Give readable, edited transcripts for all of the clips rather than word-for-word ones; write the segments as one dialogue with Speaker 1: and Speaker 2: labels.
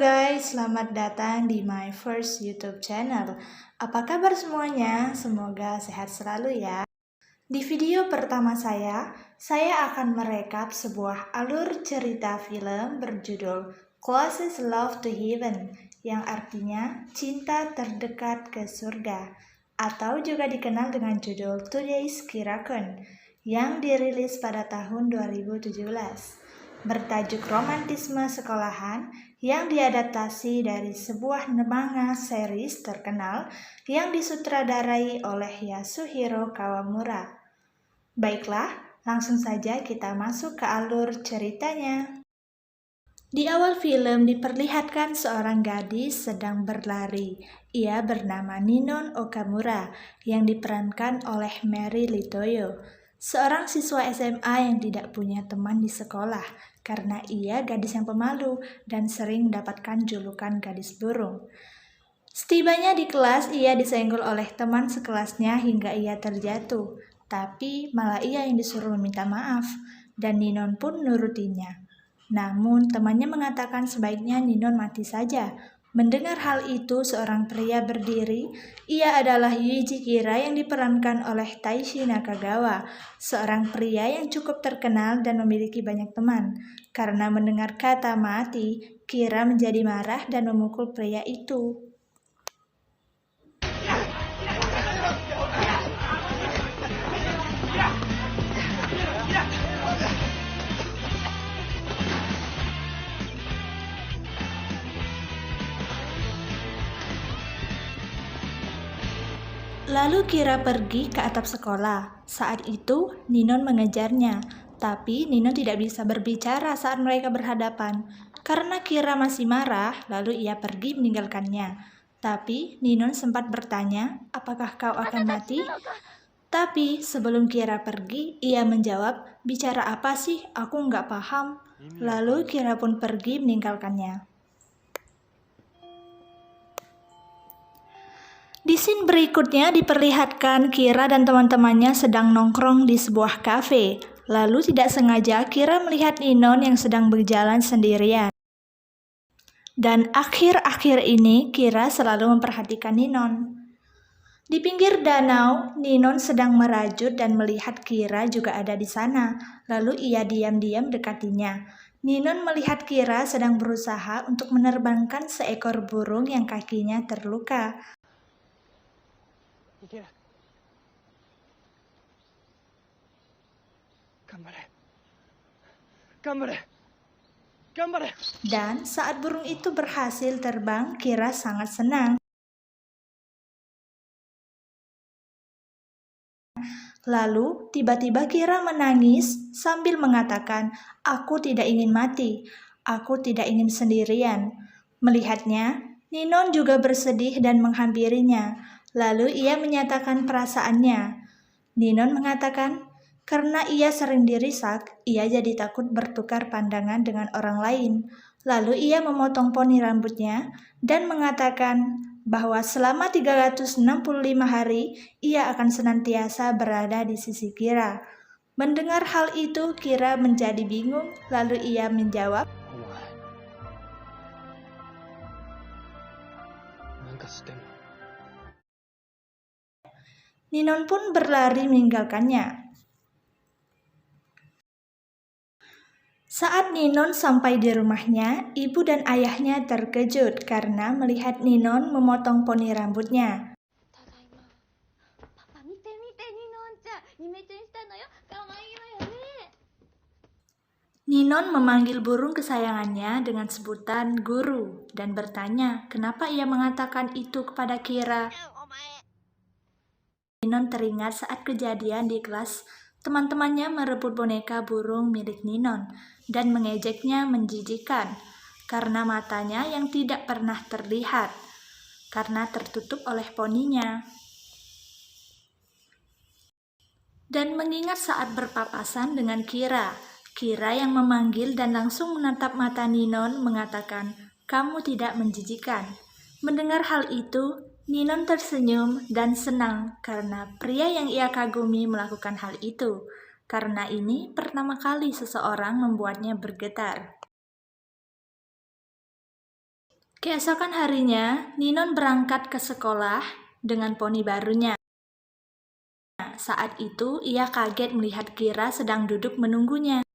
Speaker 1: guys, selamat datang di my first YouTube channel. Apa kabar semuanya? Semoga sehat selalu ya. Di video pertama saya akan merekap sebuah alur cerita film berjudul Closest Love to Heaven, yang artinya cinta terdekat ke surga, atau juga dikenal dengan judul Today's Kirakun, yang dirilis pada tahun 2017. Bertajuk romantisme sekolahan yang diadaptasi dari sebuah manga series terkenal yang disutradarai oleh Yasuhiro Kawamura. Baiklah, langsung saja kita masuk ke alur ceritanya. Di awal film diperlihatkan seorang gadis sedang berlari. Ia bernama Ninon Okamura yang diperankan oleh Mary Litoyo, seorang siswa SMA yang tidak punya teman di sekolah karena ia gadis yang pemalu dan sering mendapatkan julukan gadis burung. Setibanya di kelas, ia disenggol oleh teman sekelasnya hingga ia terjatuh, tapi malah ia yang disuruh meminta maaf, dan Ninon pun nurutinya. Namun temannya mengatakan sebaiknya Ninon mati saja. Mendengar hal itu, seorang pria berdiri. Ia adalah Yuichi Kira yang diperankan oleh Taishi Nakagawa, seorang pria yang cukup terkenal dan memiliki banyak teman. Karena mendengar kata mati, Kira menjadi marah dan memukul pria itu. Lalu Kira pergi ke atap sekolah. Saat itu Ninon mengejarnya, tapi Ninon tidak bisa berbicara saat mereka berhadapan. Karena Kira masih marah, lalu ia pergi meninggalkannya. Tapi Ninon sempat bertanya, apakah kau akan mati? Tapi sebelum Kira pergi, ia menjawab, bicara apa sih? Aku nggak paham. Lalu Kira pun pergi meninggalkannya. Di scene berikutnya diperlihatkan Kira dan teman-temannya sedang nongkrong di sebuah kafe. Lalu tidak sengaja Kira melihat Ninon yang sedang berjalan sendirian. Dan akhir-akhir ini Kira selalu memperhatikan Ninon. Di pinggir danau, Ninon sedang merajut dan melihat Kira juga ada di sana. Lalu ia diam-diam dekatinya. Ninon melihat Kira sedang berusaha untuk menerbangkan seekor burung yang kakinya terluka. Dan saat burung itu berhasil terbang, Kira sangat senang. Lalu tiba-tiba Kira menangis sambil mengatakan, "Aku tidak ingin mati, aku tidak ingin sendirian." Melihatnya, Ninon juga bersedih dan menghampirinya. Lalu ia menyatakan perasaannya. Ninon mengatakan, karena ia sering dirisak, ia jadi takut bertukar pandangan dengan orang lain. Lalu ia memotong poni rambutnya dan mengatakan bahwa selama 365 hari, ia akan senantiasa berada di sisi Kira. Mendengar hal itu, Kira menjadi bingung, lalu ia menjawab, Ninon pun berlari meninggalkannya. Saat Ninon sampai di rumahnya, ibu dan ayahnya terkejut karena melihat Ninon memotong poni rambutnya. Ninon memanggil burung kesayangannya dengan sebutan guru dan bertanya kenapa ia mengatakan itu kepada Kira. Ninon teringat saat kejadian di kelas, teman-temannya merebut boneka burung milik Ninon dan mengejeknya menjijikan karena matanya yang tidak pernah terlihat karena tertutup oleh poninya. Dan mengingat saat berpapasan dengan Kira yang memanggil dan langsung menatap mata Ninon mengatakan, "Kamu tidak menjijikan." Mendengar hal itu, Ninon tersenyum dan senang karena pria yang ia kagumi melakukan hal itu. Karena ini pertama kali seseorang membuatnya bergetar. Keesokan harinya, Ninon berangkat ke sekolah dengan poni barunya. Saat itu, ia kaget melihat Kira sedang duduk menunggunya.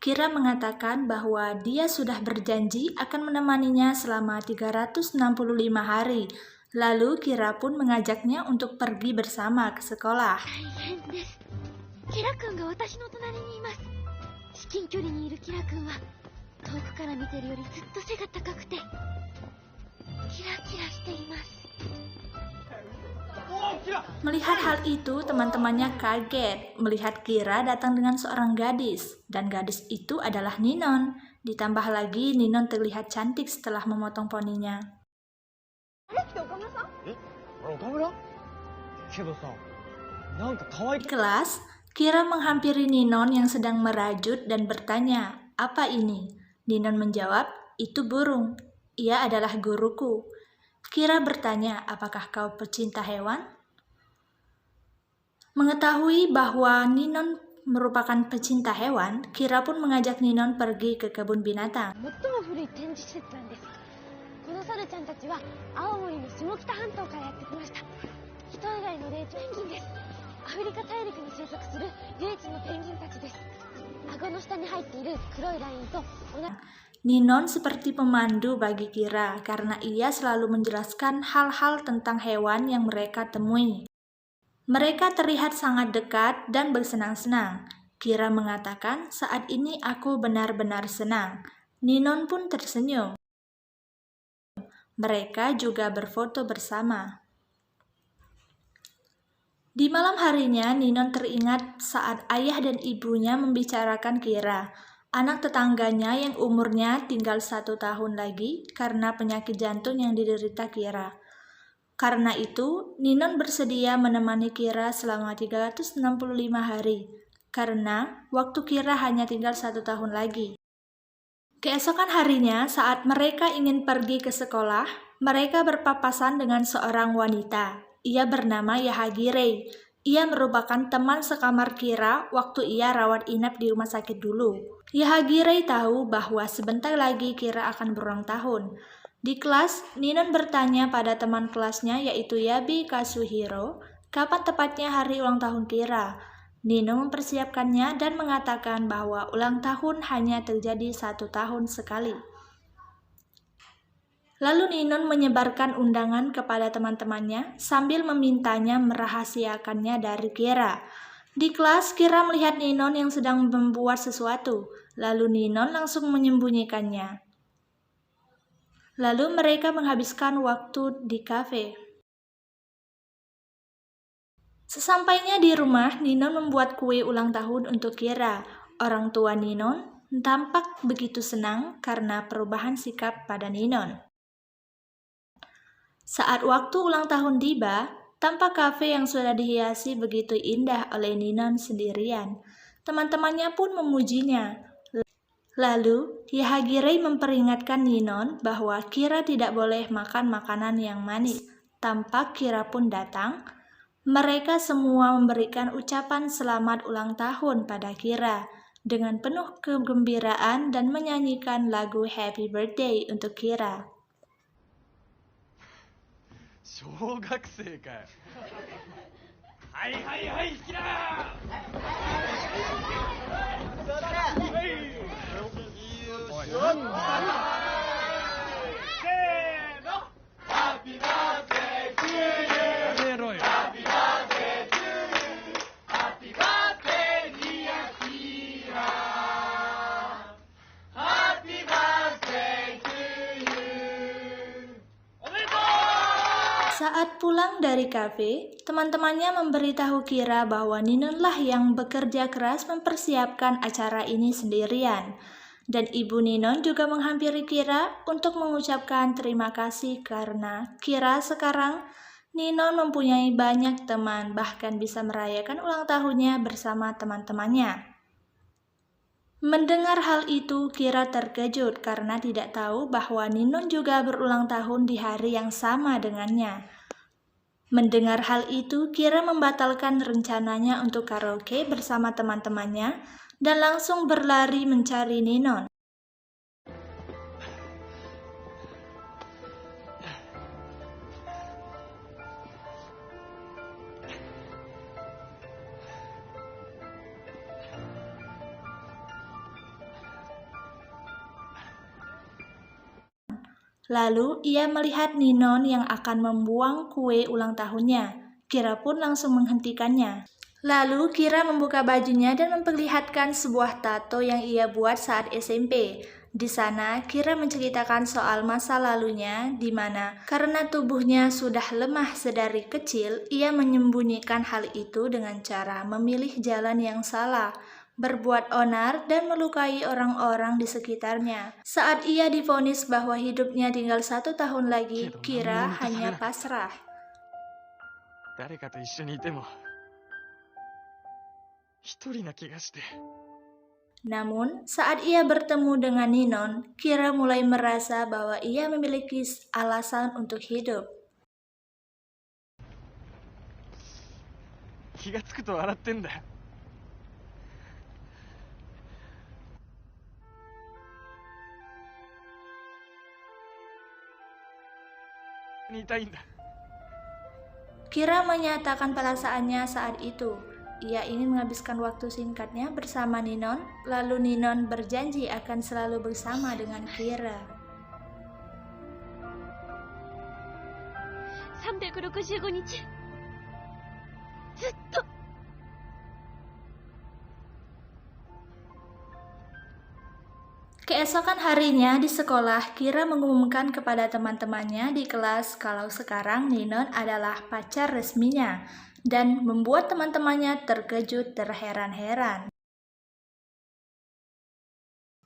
Speaker 1: Kira mengatakan bahwa dia sudah berjanji akan menemaninya selama 365 hari. Lalu Kira pun mengajaknya untuk pergi bersama ke sekolah. Melihat hal itu, teman-temannya kaget melihat Kira datang dengan seorang gadis, dan gadis itu adalah Ninon. Ditambah lagi, Ninon terlihat cantik setelah memotong poninya. Di kelas, Kira menghampiri Ninon yang sedang merajut dan bertanya, "Apa ini?" Ninon menjawab, "Itu burung. Ia adalah guruku." Kira bertanya, "Apakah kau pecinta hewan?" Mengetahui bahwa Ninon merupakan pecinta hewan, Kira pun mengajak Ninon pergi ke kebun binatang. Ninon seperti pemandu bagi Kira karena ia selalu menjelaskan hal-hal tentang hewan yang mereka temui. Mereka terlihat sangat dekat dan bersenang-senang. Kira mengatakan, "Saat ini aku benar-benar senang." Ninon pun tersenyum. Mereka juga berfoto bersama. Di malam harinya, Ninon teringat saat ayah dan ibunya membicarakan Kira, anak tetangganya yang umurnya tinggal 1 tahun lagi karena penyakit jantung yang diderita Kira. Karena itu, Ninon bersedia menemani Kira selama 365 hari, karena waktu Kira hanya tinggal 1 tahun lagi. Keesokan harinya, saat mereka ingin pergi ke sekolah, mereka berpapasan dengan seorang wanita. Ia bernama Yahagire. Ia merupakan teman sekamar Kira waktu ia rawat inap di rumah sakit dulu. Yahagire tahu bahwa sebentar lagi Kira akan berulang tahun. Di kelas, Ninon bertanya pada teman kelasnya yaitu Yabi Kazuhiro, kapan tepatnya hari ulang tahun Kira. Nino mempersiapkannya dan mengatakan bahwa ulang tahun hanya terjadi 1 tahun sekali. Lalu Ninon menyebarkan undangan kepada teman-temannya sambil memintanya merahasiakannya dari Kira. Di kelas, Kira melihat Ninon yang sedang membuat sesuatu, lalu Ninon langsung menyembunyikannya. Lalu mereka menghabiskan waktu di kafe. Sesampainya di rumah, Ninon membuat kue ulang tahun untuk Kira. Orang tua Ninon tampak begitu senang karena perubahan sikap pada Ninon. Saat waktu ulang tahun tiba, tampak kafe yang sudah dihiasi begitu indah oleh Ninon sendirian. Teman-temannya pun memujinya. Lalu, Yahagire memperingatkan Ninon bahwa Kira tidak boleh makan makanan yang manis. Tampak Kira pun datang. Mereka semua memberikan ucapan selamat ulang tahun pada Kira dengan penuh kegembiraan dan menyanyikan lagu Happy Birthday untuk Kira.
Speaker 2: 小学生かよ。はいはいはい、キラ
Speaker 1: Saat pulang dari kafe, teman-temannya memberitahu Kira bahwa Ninonlah yang bekerja keras mempersiapkan acara ini sendirian. Dan ibu Ninon juga menghampiri Kira untuk mengucapkan terima kasih karena Kira sekarang Ninon mempunyai banyak teman, bahkan bisa merayakan ulang tahunnya bersama teman-temannya. Mendengar hal itu, Kira terkejut karena tidak tahu bahwa Ninon juga berulang tahun di hari yang sama dengannya. Mendengar hal itu, Kira membatalkan rencananya untuk karaoke bersama teman-temannya dan langsung berlari mencari Ninon. Lalu ia melihat Ninon yang akan membuang kue ulang tahunnya. Kira pun langsung menghentikannya. Lalu Kira membuka bajunya dan memperlihatkan sebuah tato yang ia buat saat SMP. Di sana Kira menceritakan soal masa lalunya di mana karena tubuhnya sudah lemah sedari kecil, ia menyembunyikan hal itu dengan cara memilih jalan yang salah, berbuat onar dan melukai orang-orang di sekitarnya. Saat ia divonis bahwa hidupnya tinggal 1 tahun lagi, Kira hanya pasrah.
Speaker 2: 誰かと一緒にいても一人な気がして。
Speaker 1: Namun, saat ia bertemu dengan Ninon, Kira mulai merasa bahwa ia memiliki alasan untuk hidup.
Speaker 2: 気がつくと笑ってんだよ。にいたいんだ。
Speaker 1: Kira menyatakan perasaannya saat itu. Ia ingin menghabiskan waktu singkatnya bersama Ninon, lalu Ninon berjanji akan selalu bersama dengan Kira.
Speaker 3: 365日ずっと
Speaker 1: Keesokan harinya di sekolah, Kira mengumumkan kepada teman-temannya di kelas kalau sekarang Ninon adalah pacar resminya dan membuat teman-temannya terkejut terheran-heran.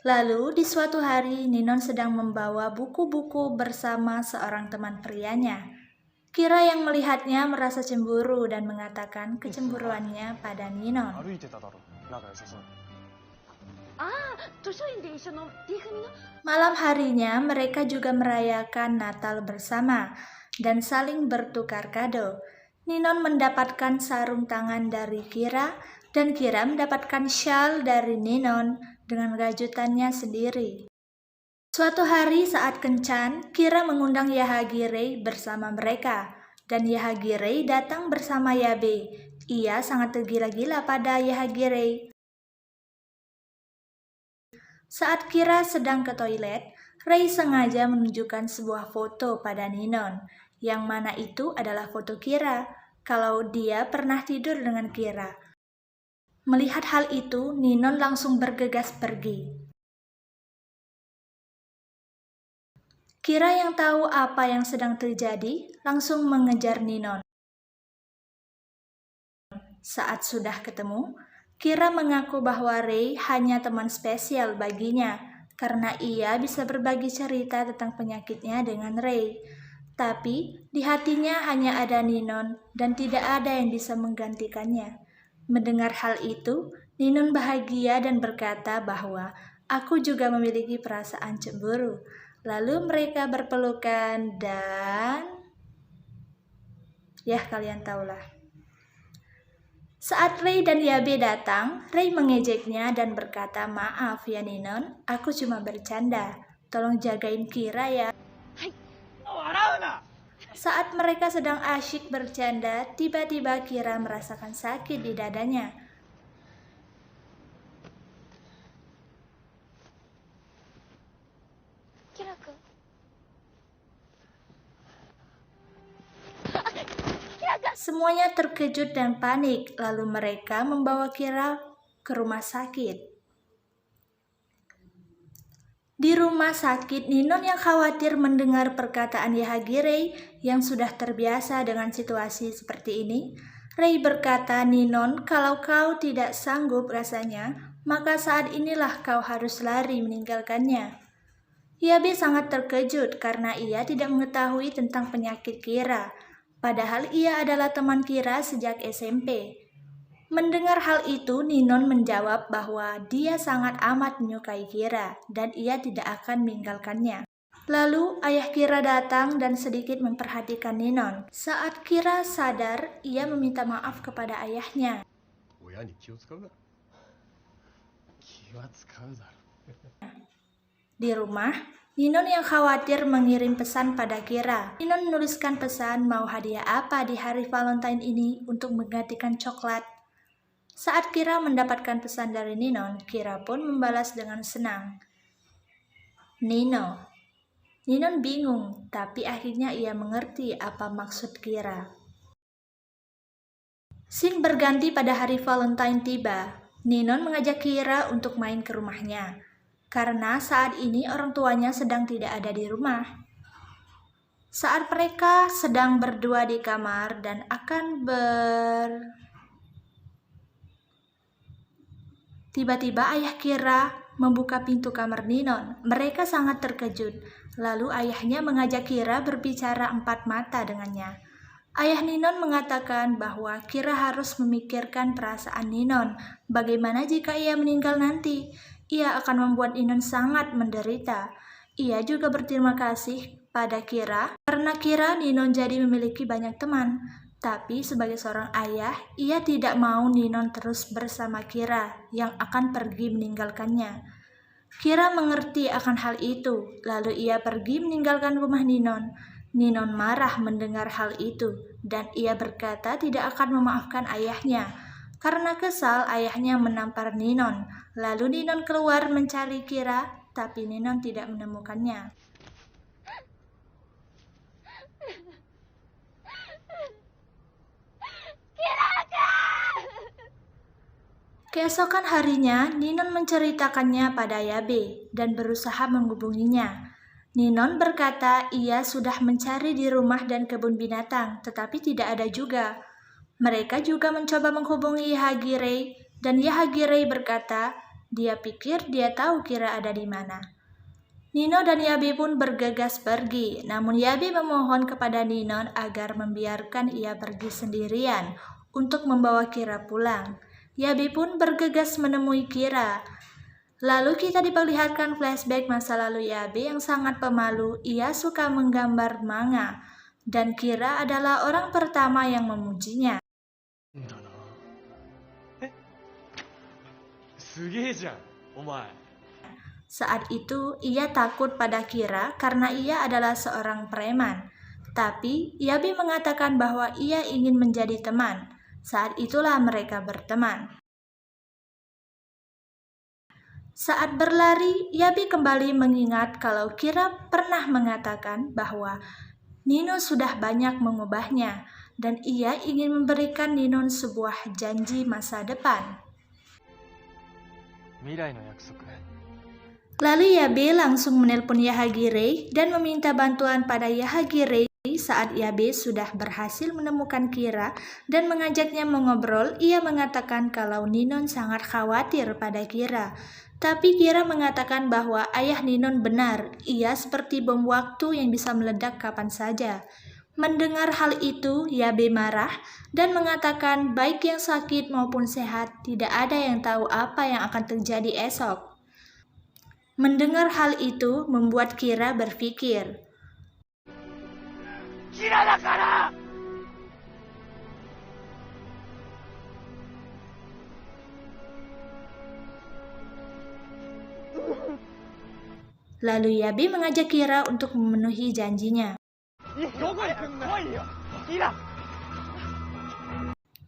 Speaker 1: Lalu di suatu hari Ninon sedang membawa buku-buku bersama seorang teman prianya. Kira yang melihatnya merasa cemburu dan mengatakan kecemburuannya pada Ninon.
Speaker 2: 歩いてただろ。仲良さそう。
Speaker 3: 図書院で一緒の D 組の
Speaker 1: Malam harinya mereka juga merayakan Natal bersama dan saling bertukar kado. Ninon mendapatkan sarung tangan dari Kira dan Kira mendapatkan shawl dari Ninon dengan rajutannya sendiri. Suatu hari saat kencan, Kira mengundang Yahagirei bersama mereka dan Yahagirei datang bersama Yabe. Ia sangat tergila-gila pada Yahagirei. Saat Kira sedang ke toilet, Rei sengaja menunjukkan sebuah foto pada Ninon, yang mana itu adalah foto Kira, kalau dia pernah tidur dengan Kira. Melihat hal itu, Ninon langsung bergegas pergi. Kira yang tahu apa yang sedang terjadi, langsung mengejar Ninon. Saat sudah ketemu, Kira mengaku bahwa Rei hanya teman spesial baginya, karena ia bisa berbagi cerita tentang penyakitnya dengan Rei. Tapi, di hatinya hanya ada Ninon dan tidak ada yang bisa menggantikannya. Mendengar hal itu, Ninon bahagia dan berkata bahwa aku juga memiliki perasaan cemburu. Lalu mereka berpelukan dan... ya kalian tahulah. Saat Rei dan Yabe datang, Rei mengejeknya dan berkata, "Maaf ya Ninon, aku cuma bercanda. Tolong jagain Kira ya."
Speaker 2: 笑うな。
Speaker 1: Saat mereka sedang asyik bercanda, tiba-tiba Kira merasakan sakit di dadanya.
Speaker 3: Kira君
Speaker 1: Semuanya terkejut dan panik, lalu mereka membawa Kira ke rumah sakit. Di rumah sakit, Ninon yang khawatir mendengar perkataan Yahagirei yang sudah terbiasa dengan situasi seperti ini. Rei berkata, "Ninon, kalau kau tidak sanggup rasanya, maka saat inilah kau harus lari meninggalkannya." Yabe sangat terkejut karena ia tidak mengetahui tentang penyakit Kira. Padahal ia adalah teman Kira sejak SMP. Mendengar hal itu, Ninon menjawab bahwa dia sangat amat menyukai Kira dan ia tidak akan meninggalkannya. Lalu ayah Kira datang dan sedikit memperhatikan Ninon. Saat Kira sadar, ia meminta maaf kepada ayahnya.
Speaker 2: 親に気を使うな。気は使うだろ。
Speaker 1: Di rumah, Ninon yang khawatir mengirim pesan pada Kira. Ninon menuliskan pesan mau hadiah apa di hari Valentine ini untuk menggantikan coklat. Saat Kira mendapatkan pesan dari Ninon, Kira pun membalas dengan senang. Nino. Ninon bingung, tapi akhirnya ia mengerti apa maksud Kira. Scene berganti pada hari Valentine tiba. Ninon mengajak Kira untuk main ke rumahnya, karena saat ini orang tuanya sedang tidak ada di rumah. Saat mereka sedang berdua di kamar dan akan Tiba-tiba ayah Kira membuka pintu kamar Ninon. Mereka sangat terkejut. Lalu ayahnya mengajak Kira berbicara empat mata dengannya. Ayah Ninon mengatakan bahwa Kira harus memikirkan perasaan Ninon. Bagaimana jika ia meninggal nanti? Ia akan membuat Ninon sangat menderita. Ia juga berterima kasih pada Kira karena Kira Ninon jadi memiliki banyak teman. Tapi sebagai seorang ayah, ia tidak mau Ninon terus bersama Kira yang akan pergi meninggalkannya. Kira mengerti akan hal itu, lalu ia pergi meninggalkan rumah Ninon. Ninon marah mendengar hal itu, dan ia berkata tidak akan memaafkan ayahnya. Karena kesal, ayahnya menampar Ninon. Lalu Ninon keluar mencari Kira, tapi Ninon tidak menemukannya. Keesokan harinya, Ninon menceritakannya pada Yabe dan berusaha menghubunginya. Ninon berkata ia sudah mencari di rumah dan kebun binatang, tetapi tidak ada juga. Mereka juga mencoba menghubungi Yahagirei, dan Yahagirei berkata dia pikir dia tahu Kira ada di mana. Nino dan Yabe pun bergegas pergi, namun Yabe memohon kepada Ninon agar membiarkan ia pergi sendirian untuk membawa Kira pulang. Yabe pun bergegas menemui Kira. Lalu kita diperlihatkan flashback masa lalu Yabe yang sangat pemalu. Ia suka menggambar manga, dan Kira adalah orang pertama yang memujinya.
Speaker 2: だな。え、すげえじゃん、お前。
Speaker 1: Saat itu, ia takut pada Kira karena ia adalah seorang preman. Tapi, Yabe mengatakan bahwa ia ingin menjadi teman. Saat itulah mereka berteman. Saat berlari, Yabe kembali mengingat kalau Kira pernah mengatakan bahwa Nino sudah banyak mengubahnya, dan ia ingin memberikan Ninon sebuah janji masa depan.
Speaker 2: 未来の約束。
Speaker 1: Lalu Yabe langsung menelpon Yahagirei dan meminta bantuan pada Yahagirei. Saat Yabe sudah berhasil menemukan Kira dan mengajaknya mengobrol, ia mengatakan kalau Ninon sangat khawatir pada Kira. Tapi Kira mengatakan bahwa ayah Ninon benar, ia seperti bom waktu yang bisa meledak kapan saja. Mendengar hal itu, Yabe marah dan mengatakan baik yang sakit maupun sehat, tidak ada yang tahu apa yang akan terjadi esok. Mendengar hal itu membuat Kira berpikir.
Speaker 2: Kiraだから。
Speaker 1: Lalu Yabe mengajak Kira untuk memenuhi janjinya.
Speaker 2: どこ行くんだ。来いよ、キラ。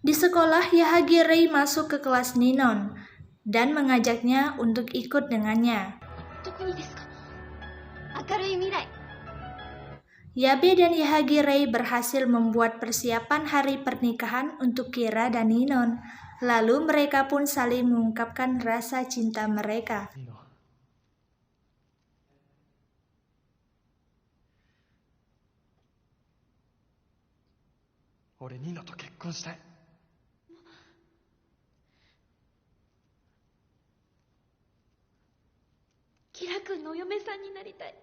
Speaker 1: Di sekolah, Yahagirei masuk ke kelas Ninon dan mengajaknya untuk ikut dengannya.
Speaker 3: どこにですか？明るい未来。
Speaker 1: Yabe dan Yahagirei berhasil membuat persiapan hari pernikahan untuk Kira dan Ninon. Lalu mereka pun saling mengungkapkan rasa cinta mereka.
Speaker 2: いいの。俺ニノと結婚したい。
Speaker 3: キラ君のお嫁さんになりたい。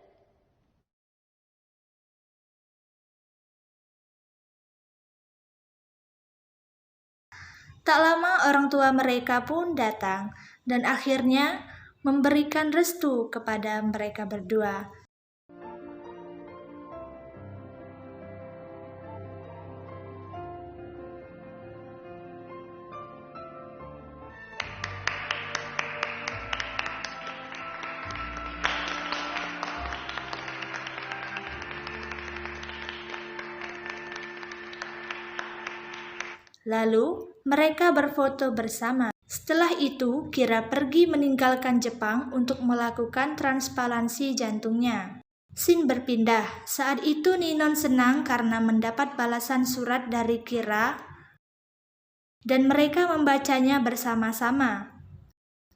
Speaker 1: Tak lama orang tua mereka pun datang dan akhirnya memberikan restu kepada mereka berdua. Lalu, mereka berfoto bersama. Setelah itu, Kira pergi meninggalkan Jepang untuk melakukan transplantasi jantungnya. Scene berpindah. Saat itu Ninon senang karena mendapat balasan surat dari Kira dan mereka membacanya bersama-sama.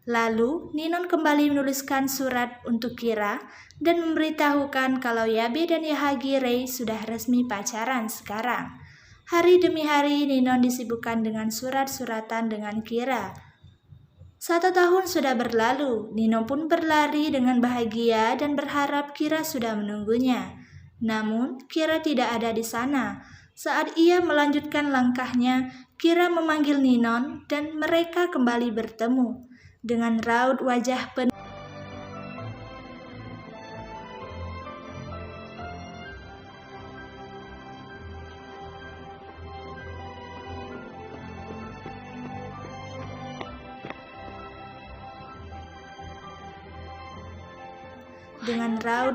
Speaker 1: Lalu, Ninon kembali menuliskan surat untuk Kira dan memberitahukan kalau Yabe dan Yahagire sudah resmi pacaran sekarang. Hari demi hari, Ninon disibukkan dengan surat-suratan dengan Kira. 1 tahun sudah berlalu, Ninon pun berlari dengan bahagia dan berharap Kira sudah menunggunya. Namun, Kira tidak ada di sana. Saat ia melanjutkan langkahnya, Kira memanggil Ninon dan mereka kembali bertemu. Dengan raut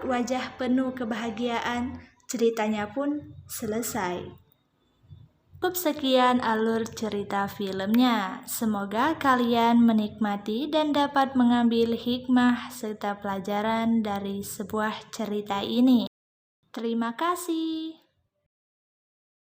Speaker 1: wajah penuh kebahagiaan, ceritanya pun selesai. Cukup sekian alur cerita filmnya. Semoga kalian menikmati dan dapat mengambil hikmah serta pelajaran dari sebuah cerita ini. Terima kasih.